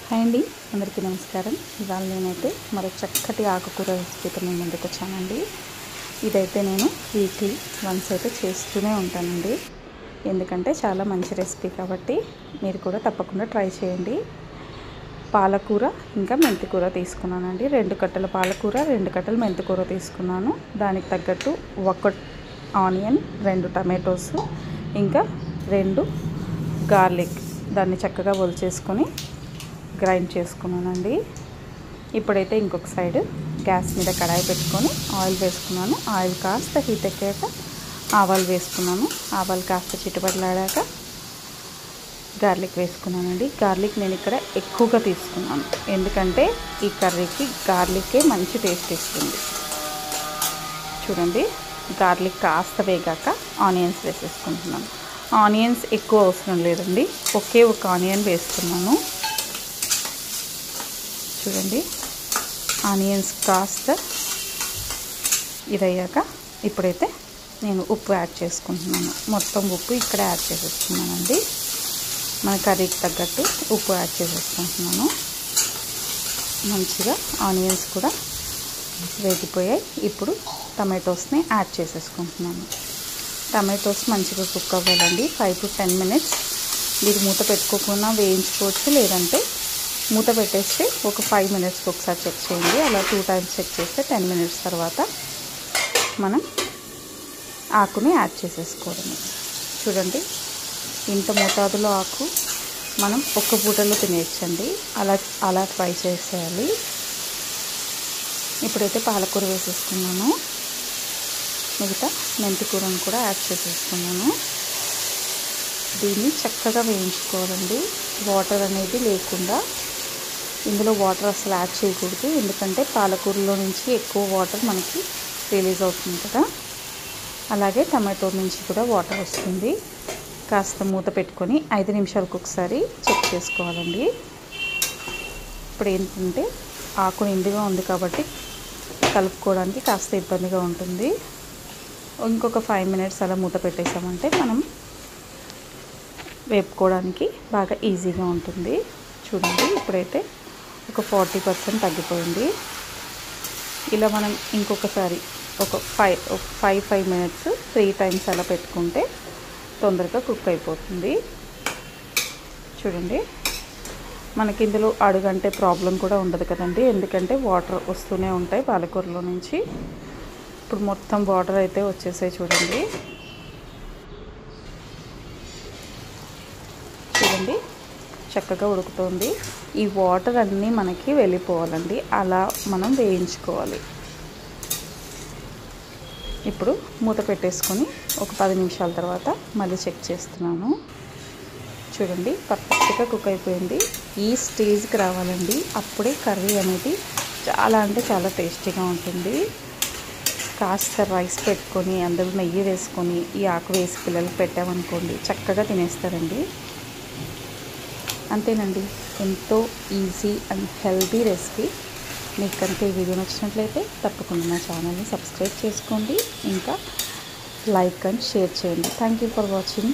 Hi అండి, అందరికీ నమస్కారం. ఇవాళ నేనైతే మరో చక్కటి ఆకుకూర రెసిపీతో మీ ముందుకు వచ్చానండి. ఇదైతే నేను వీక్లీ వన్స్ అయితే చేస్తూనే ఉంటానండి. ఎందుకంటే చాలా మంచి రెసిపీ కాబట్టి మీరు కూడా తప్పకుండా ట్రై చేయండి. పాలకూర ఇంకా మెంతికూర తీసుకున్నానండి. 2 కట్టల పాలకూర, 2 కట్టలు మెంతికూర తీసుకున్నాను. దానికి తగ్గట్టు 1 ఆనియన్, 2 టమాటోస్, ఇంకా 2 గార్లిక్ దాన్ని చక్కగా ఒలిచేసుకొని గ్రైండ్ చేసుకున్నానండి. ఇప్పుడైతే ఇంకొక సైడ్ గ్యాస్ మీద కడాయి పెట్టుకొని ఆయిల్ వేసుకున్నాను. ఆయిల్ కాస్త హీట్ ఎక్కాక ఆవాలు వేసుకున్నాను. ఆవాలు కాస్త చిటపటలాడాక గార్లిక్ వేసుకున్నానండి. గార్లిక్ నేను ఇక్కడ ఎక్కువగా తీసుకున్నాను, ఎందుకంటే ఈ కర్రీకి గార్లికే మంచి టేస్ట్ ఇస్తుంది. చూడండి, గార్లిక్ కాస్త వేగాక ఆనియన్స్ వేసేసుకుంటున్నాను. ఆనియన్స్ ఎక్కువ అవసరం లేదండి, ఒకే ఒక ఆనియన్ వేస్తున్నాను. చూడండి, ఆనియన్స్ కాస్త ఇదయ్యాక ఇప్పుడైతే నేను ఉప్పు యాడ్ చేసుకుంటున్నాను. మొత్తం ఉప్పు ఇక్కడ యాడ్ చేసేస్తున్నానండి. మన కర్రీకి తగ్గట్టు ఉప్పు యాడ్ చేసేసుకుంటున్నాను. మంచిగా ఆనియన్స్ కూడా వేగిపోయాయి. ఇప్పుడు టమాటోస్ని యాడ్ చేసేసుకుంటున్నాను. టమాటోస్ మంచిగా కుక్ అవ్వాలండి. 5 to 10 minutes మీరు మూత పెట్టుకోకుండా వేయించుకోవచ్చు, లేదంటే మూత పెట్టేస్తే ఒక 5 minutesకి ఒకసారి చెక్ చేయండి. అలా 2 times చెక్ చేస్తే 10 minutes తర్వాత మనం ఆకుని యాడ్ చేసేసుకోవడమే. చూడండి, ఇంత మోతాదులో ఆకు మనం ఒక్క పూటలో తినేయచ్చండి. అలా ట్రై చేసేయాలి. ఇప్పుడైతే పాలకూర వేసేసుకున్నాను. మిగతా మెంతికూరను కూడా యాడ్ చేసేసుకున్నాను. దీన్ని చక్కగా వేయించుకోవాలండి. వాటర్ అనేది లేకుండా, ఇందులో వాటర్ అసలు యాడ్ చేయకూడదు, ఎందుకంటే పాలకూరలో నుంచి ఎక్కువ వాటర్ మనకి రిలీజ్ అవుతుంది కదా. అలాగే టమాటో నుంచి కూడా వాటర్ వస్తుంది. కాస్త మూత పెట్టుకొని 5 నిమిషాలకు ఒకసారి చెక్ చేసుకోవాలండి. ఇప్పుడు ఏంటంటే ఆకు నిండుగా ఉంది కాబట్టి కలుపుకోవడానికి కాస్త ఇబ్బందిగా ఉంటుంది. ఇంకొక 5 minutes అలా మూత పెట్టేసామంటే మనం వేపుకోవడానికి బాగా ఈజీగా ఉంటుంది. చూడండి, ఇప్పుడైతే ఒక 40% తగ్గిపోయింది. ఇలా మనం ఇంకొకసారి ఒక 5 minutes 3 times అలా పెట్టుకుంటే తొందరగా కుక్ అయిపోతుంది. చూడండి, మనకి ఇందులో అడుగంటే ప్రాబ్లం కూడా ఉండదు కదండి, ఎందుకంటే వాటర్ వస్తూనే ఉంటాయి పాలకూరలో నుంచి. ఇప్పుడు మొత్తం వాటర్ అయితే వచ్చేసాయి. చూడండి, చక్కగా ఉడుకుతుంది. ఈ వాటర్ అన్నీ మనకి వెళ్ళిపోవాలండి, అలా మనం వేయించుకోవాలి. ఇప్పుడు మూత పెట్టేసుకొని ఒక 10 నిమిషాల తర్వాత మళ్ళీ చెక్ చేస్తున్నాను. చూడండి, పర్ఫెక్ట్గా కుక్ అయిపోయింది. ఈ స్టేజ్కి రావాలండి, అప్పుడే కర్రీ అనేది చాలా అంటే చాలా టేస్టీగా ఉంటుంది. కాస్త రైస్ పెట్టుకొని అందులో నెయ్యి వేసుకొని ఈ ఆకు వేసి పిల్లలకు పెట్టామనుకోండి, చక్కగా తినేస్తారండి. అంతేనండి, ఎంతో ఈజీ అండ్ హెల్తీ రెసిపీ. మీకు కనుక ఈ వీడియో నచ్చినట్లయితే తప్పకుండా నా ఛానల్ని సబ్స్క్రైబ్ చేసుకోండి, ఇంకా లైక్ అండ్ షేర్ చేయండి. Thank you for watching.